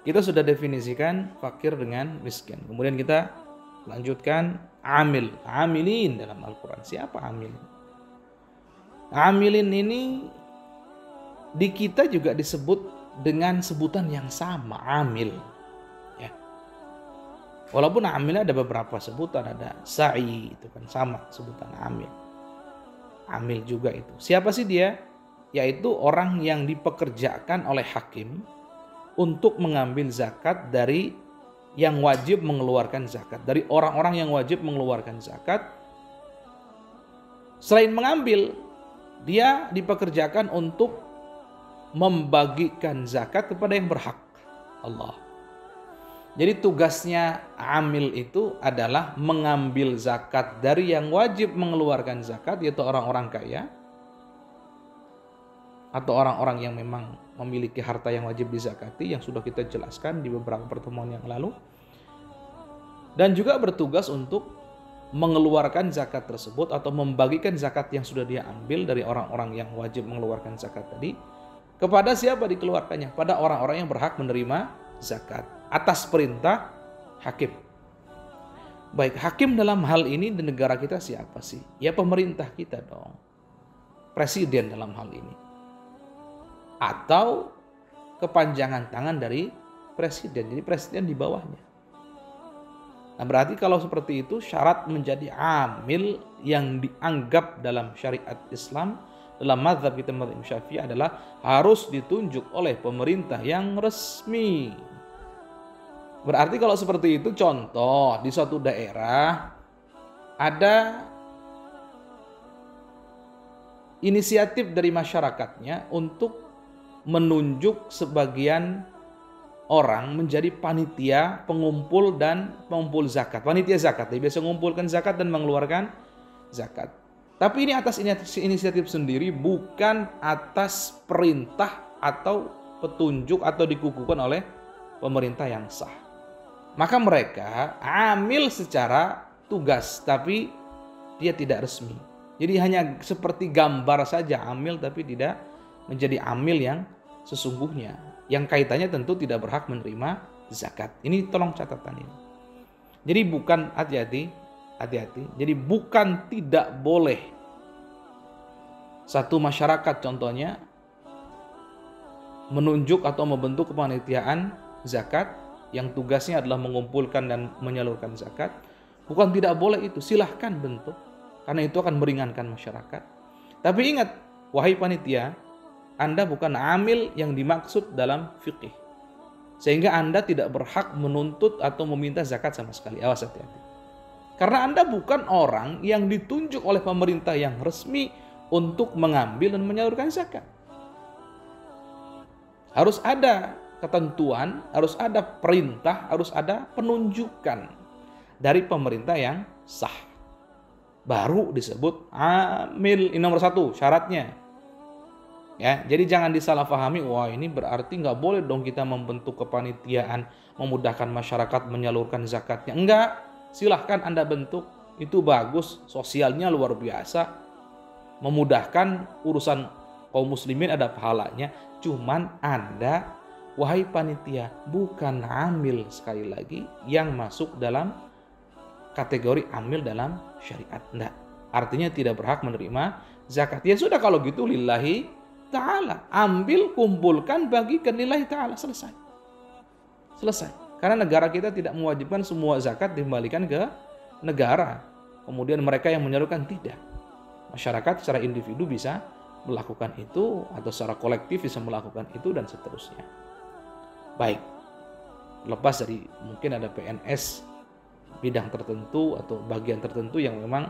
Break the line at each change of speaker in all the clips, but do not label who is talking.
Kita sudah definisikan fakir dengan miskin. Kemudian kita lanjutkan amil, amilin dalam Al-Quran. Siapa amilin? Amilin ini di kita juga disebut dengan sebutan yang sama, amil. Ya. Walaupun amil ada beberapa sebutan, ada sa'i, itu kan sama sebutan amil. Amil juga itu. Siapa sih dia? Yaitu orang yang dipekerjakan oleh hakim untuk mengambil zakat dari yang wajib mengeluarkan zakat. Dari orang-orang yang wajib mengeluarkan zakat. Selain mengambil, dia dipekerjakan untuk membagikan zakat kepada yang berhak. Allah. Jadi tugasnya amil itu adalah mengambil zakat dari yang wajib mengeluarkan zakat, yaitu orang-orang kaya atau orang-orang yang memang memiliki harta yang wajib dizakati, yang sudah kita jelaskan di beberapa pertemuan yang lalu. Dan juga bertugas untuk mengeluarkan zakat tersebut atau membagikan zakat yang sudah dia ambil dari orang-orang yang wajib mengeluarkan zakat tadi. Kepada siapa dikeluarkannya? Pada orang-orang yang berhak menerima zakat atas perintah hakim. Baik, hakim dalam hal ini di negara kita siapa sih? Ya pemerintah kita dong. Presiden dalam hal ini. Atau kepanjangan tangan dari presiden. Jadi presiden di bawahnya. Nah, berarti kalau seperti itu syarat menjadi amil yang dianggap dalam syariat Islam, dalam mazhab kita mazhab Syafi'i adalah harus ditunjuk oleh pemerintah yang resmi. Berarti kalau seperti itu, contoh di suatu daerah ada inisiatif dari masyarakatnya untuk menunjuk sebagian orang menjadi panitia pengumpul dan pengumpul zakat. Panitia zakat, dia biasa mengumpulkan zakat dan mengeluarkan zakat. Tapi ini atas inisiatif sendiri, bukan atas perintah atau petunjuk atau dikukuhkan oleh pemerintah yang sah. Maka mereka amil secara tugas, tapi dia tidak resmi. Jadi hanya seperti gambar saja amil, tapi tidak menjadi amil yang sesungguhnya. Yang kaitannya tentu tidak berhak menerima zakat. Ini tolong catatan ini. Jadi bukan, hati-hati. Jadi bukan tidak boleh satu masyarakat contohnya menunjuk atau membentuk kepanitiaan zakat yang tugasnya adalah mengumpulkan dan menyalurkan zakat. Bukan tidak boleh itu, silahkan bentuk. Karena itu akan meringankan masyarakat. Tapi ingat, wahai panitia, Anda bukan amil yang dimaksud dalam fikih. Sehingga Anda tidak berhak menuntut atau meminta zakat sama sekali. Awas, hati-hati. Karena Anda bukan orang yang ditunjuk oleh pemerintah yang resmi untuk mengambil dan menyalurkan zakat. Harus ada ketentuan, harus ada perintah, harus ada penunjukan dari pemerintah yang sah. Baru disebut amil. Ini nomor 1 syaratnya. Ya, jadi jangan disalahpahami, wah ini berarti nggak boleh dong kita membentuk kepanitiaan memudahkan masyarakat menyalurkan zakatnya. Enggak, silahkan Anda bentuk, itu bagus, sosialnya luar biasa, memudahkan urusan kaum muslimin, ada pahalanya. Cuman Anda, wahai panitia, bukan amil, sekali lagi, yang masuk dalam kategori amil dalam syariat. Enggak, artinya tidak berhak menerima zakat. Ya sudah, kalau gitu lillahi ta'ala, ambil, kumpulkan, bagikan lillahi ta'ala, selesai. Karena negara kita tidak mewajibkan semua zakat dikembalikan ke negara. Kemudian mereka yang menyalurkan, tidak. Masyarakat secara individu bisa melakukan itu, atau secara kolektif bisa melakukan itu, dan seterusnya. Baik, lepas dari mungkin ada PNS bidang tertentu atau bagian tertentu yang memang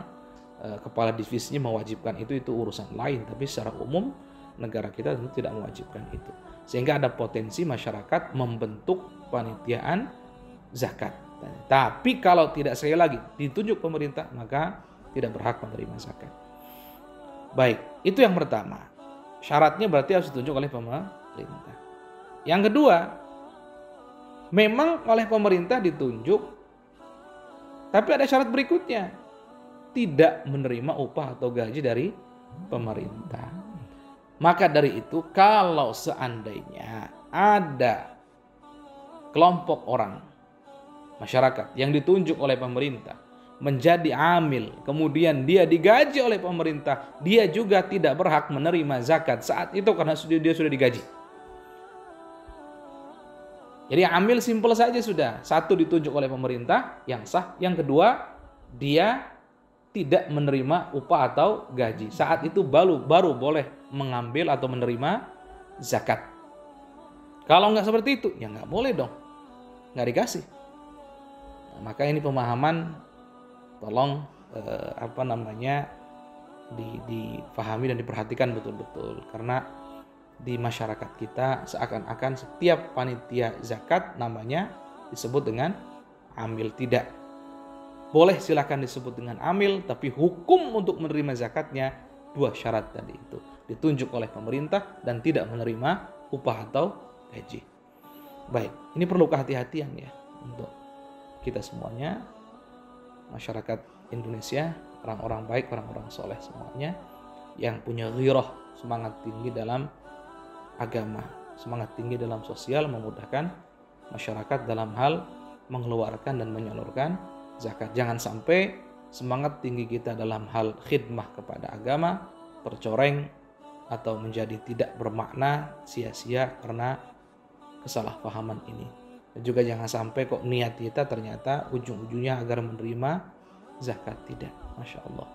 kepala divisinya mewajibkan itu urusan lain. Tapi secara umum negara kita tentu tidak mewajibkan itu. Sehingga ada potensi masyarakat membentuk panitiaan zakat. Tapi kalau tidak, sekali lagi, ditunjuk pemerintah, maka tidak berhak menerima zakat. Baik, itu yang pertama. Syaratnya berarti harus ditunjuk oleh pemerintah. Yang kedua, memang oleh pemerintah ditunjuk, tapi ada syarat berikutnya. Tidak menerima upah atau gaji dari pemerintah. Maka dari itu, kalau seandainya ada kelompok orang masyarakat yang ditunjuk oleh pemerintah menjadi amil, kemudian dia digaji oleh pemerintah, dia juga tidak berhak menerima zakat saat itu karena dia sudah digaji. Jadi amil simpel saja sudah. Satu, ditunjuk oleh pemerintah yang sah. Yang kedua, dia tidak menerima upah atau gaji. Saat itu baru boleh mengambil atau menerima zakat. Kalau nggak seperti itu, ya nggak boleh dong. Nggak dikasih. Nah, maka ini pemahaman tolong dipahami dan diperhatikan betul-betul, karena di masyarakat kita seakan-akan setiap panitia zakat namanya disebut dengan amil. Tidak boleh, silakan disebut dengan amil, tapi hukum untuk menerima zakatnya 2 syarat tadi itu, ditunjuk oleh pemerintah dan tidak menerima upah atau gaji. Baik, ini perlu kehati-hatian ya untuk kita semuanya, masyarakat Indonesia, orang-orang baik, orang-orang soleh semuanya yang punya ghirah, semangat tinggi dalam agama, semangat tinggi dalam sosial, memudahkan masyarakat dalam hal mengeluarkan dan menyalurkan zakat. Jangan sampai semangat tinggi kita dalam hal khidmah kepada agama tercoreng atau menjadi tidak bermakna, sia-sia karena kesalahpahaman ini. Dan juga jangan sampai kok niat kita ternyata ujung-ujungnya agar menerima zakat. Tidak. Masya Allah.